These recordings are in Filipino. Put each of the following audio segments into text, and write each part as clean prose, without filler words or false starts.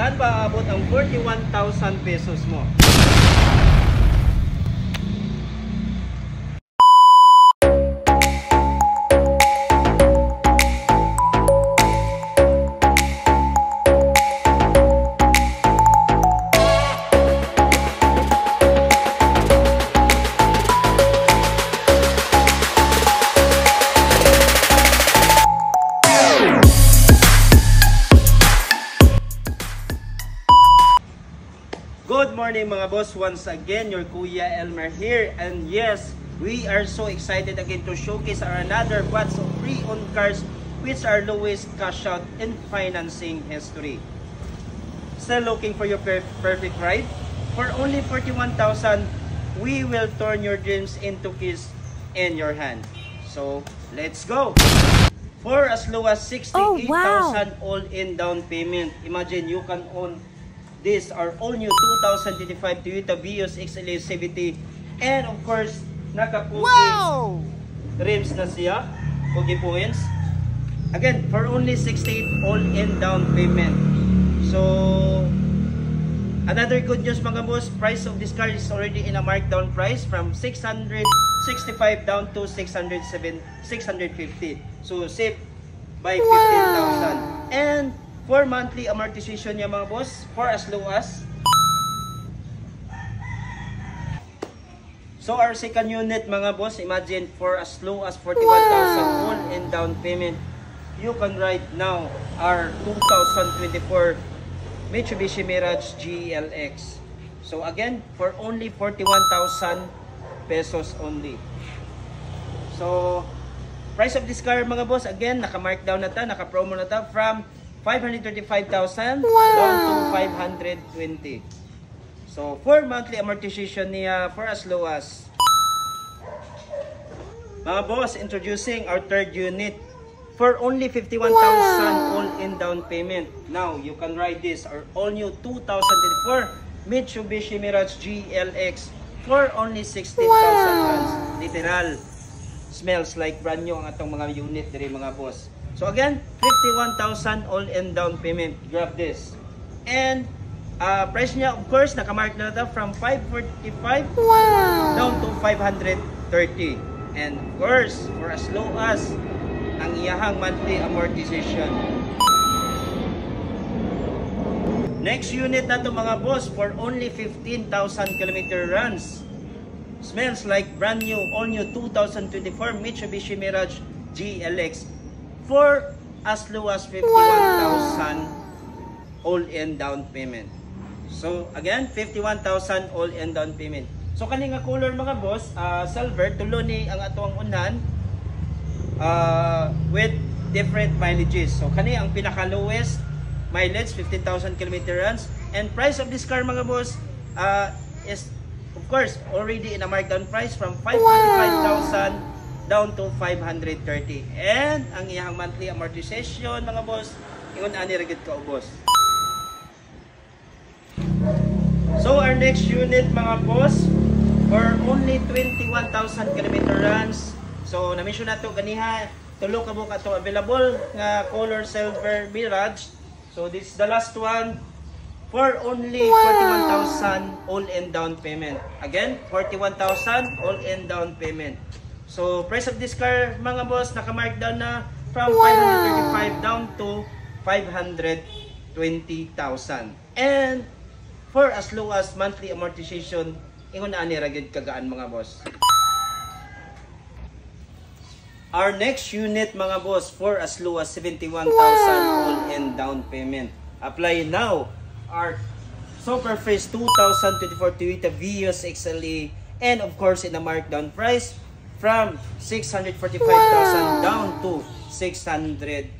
Saan ba aabot ang 41,000 pesos mo? Good morning mga boss, once again your Kuya Elmer here, and yes, we are so excited again to showcase our another batch of pre-owned cars which are lowest cash out in financing history. Still looking for your perfect ride? For only 41,000, we will turn your dreams into keys in your hand. So let's go! For as low as 68,000 all-in down payment, imagine you can own these are all new 2025 Toyota Vios XLE CVT, and of course naka-Pugi rims na siya, Pugi points. Again, for only 68 all-in down payment. So another good news mga boss, price of this car is already in a markdown price from 665 down to 650. So save by 15,000. And for monthly amortization niya mga boss, for as low as, so our second unit mga boss, imagine for as low as 41,000 all in down payment, you can ride now our 2024 Mitsubishi Mirage GLX. So again, for only 41,000 pesos only. So price of this car mga boss, again naka-markdown na ta, naka-promo na ta, from 535,000 down to 520. So for monthly amortization niya, for as low as, mga boss, introducing our third unit for only 51,000 all in down payment. Now you can ride this our all new 2024 Mitsubishi Mirage GLX for only 16,000 rands. Literal smells like brand new ang atong mga unit diri mga boss. So again, 51,000 all in down payment. Grab this. And price niya, of course, nakamark na ito from 545 down to 530. And of course, for as low as ang iyahang monthly amortization. Next unit na ito mga boss, for only 15,000 kilometer runs. Smells like brand new, all new 2024 Mitsubishi Mirage GLX. For as low as 51,000 all-in down payment. So again, 51,000 all-in down payment. So kani nga color mga boss, silver, tulo ni ang atong unan with different mileages. So kani ang pinaka lowest mileage, 15,000 km runs, and price of this car mga boss is of course already in a markdown price from 545,000 down to 530. And ang iyang monthly amortization mga boss, ingon ani ra gid ka boss. So our next unit mga boss, for only 21,000 km runs. So na-mention nato ganiha, tulo ka buka to available nga color silver Mirage. So this is the last one for only 41,000 all in down payment. Again, 41,000 all in down payment. So price of this car mga boss, naka-markdown na from 535 down to 520,000. And for as low as monthly amortization, ingon ani ra gid kagaan mga boss. Our next unit mga boss, for as low as 71,000 all in down payment. Apply now our super fresh 2024 Toyota Vios XLE, and of course in a markdown price from 645,000 down to 630.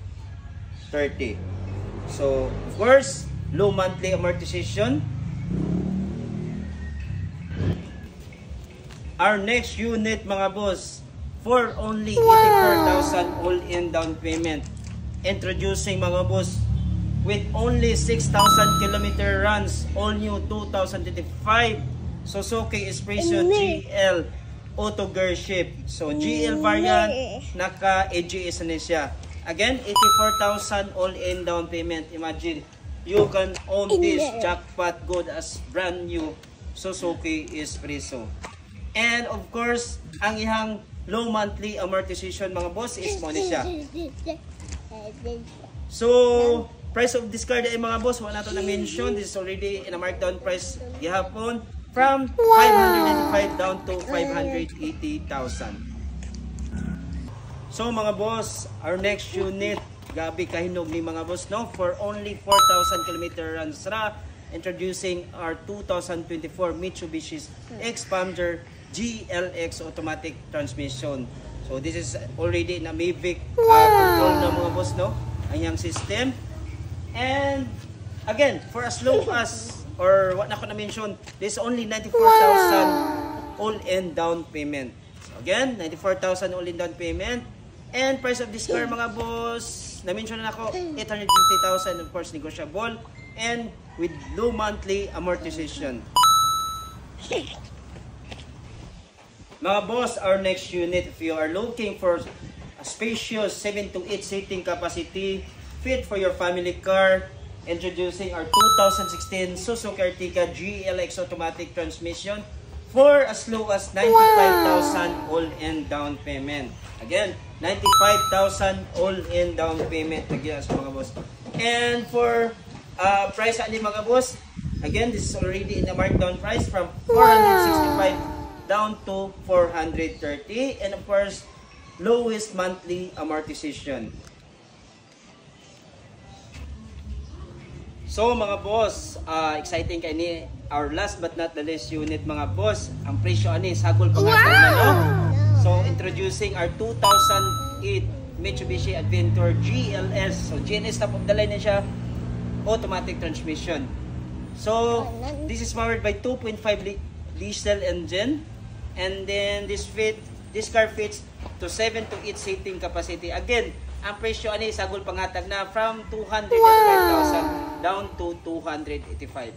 So of course, low monthly amortization. Our next unit mga boss, for only 84,000 all in down payment. Introducing mga boss with only 6,000 kilometer runs, all new 2025 Suzuki Espresso GL auto gear shift. So GL variant, naka AGS na siya. Again, 84,000 all in down payment. Imagine, you can own this jackpot good as brand new Suzuki Espresso. And of course, ang ihang low monthly amortization mga boss is mo ni siya. So, price of this car ay mga boss, wala to na mention. This is already in a markdown price gihapon from 595 down to 580,000. So mga boss, our next unit, gabi kahinog ni mga boss, no? For only 4,000 km runs ra, introducing our 2024 Mitsubishi Xpander GLX automatic transmission. So this is already in a Mavic control na mga boss, no? Ang yang system. And again, for as low as, or what na ko na mention, this is only 94,000 all-in down payment. So again, 94,000 all-in down payment. And price of this car mga boss, na-mention na ako, 850,000, of course negotiable, and with low monthly amortization. Mga boss, our next unit, if you are looking for a spacious 7 to 8 seating capacity, fit for your family car, introducing our 2016 Suzuki Ertiga GLX automatic transmission for as low as 95,000 all-in down payment. Again, 95,000 all-in down payment. Again, mga boss. And for price ani mga boss, again, this is already in the markdown price from 465 down to 430. And of course, lowest monthly amortization. So mga boss, exciting kay ni our last but not the least unit mga boss. Ang presyo ani sagol pa nga na, no? So introducing our 2008 Mitsubishi Adventure GLS. So GLS top of the line na siya, automatic transmission. So this is powered by 2.5 diesel engine, and then this car fits to 7 to 8 seating capacity. Again, ang presyo ani sagol pangatag na from 285,000 down to 285.